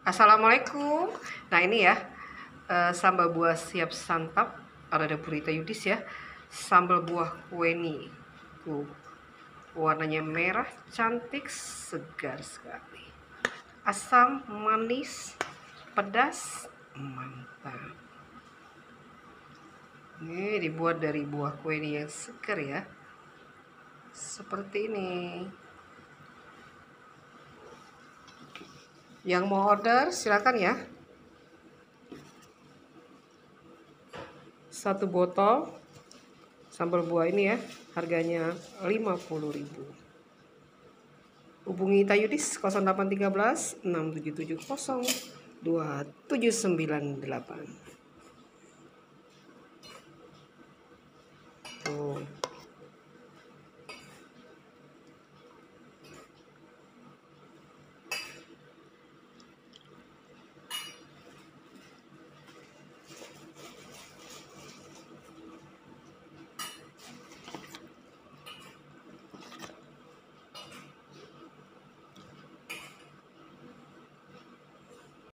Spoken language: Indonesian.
Assalamualaikum. Nah ini ya, sambal buah siap santap ada Purita Yudis ya. Sambal buah kueni, tuh warnanya merah, cantik, segar sekali. Asam, manis, pedas, mantap. Ini dibuat dari buah kueni yang segar ya, seperti ini. Yang mau order silakan ya. Satu botol sambal buah ini ya, harganya 50.000. Hubungi Tayudis 0813 6770 2798. Tuh.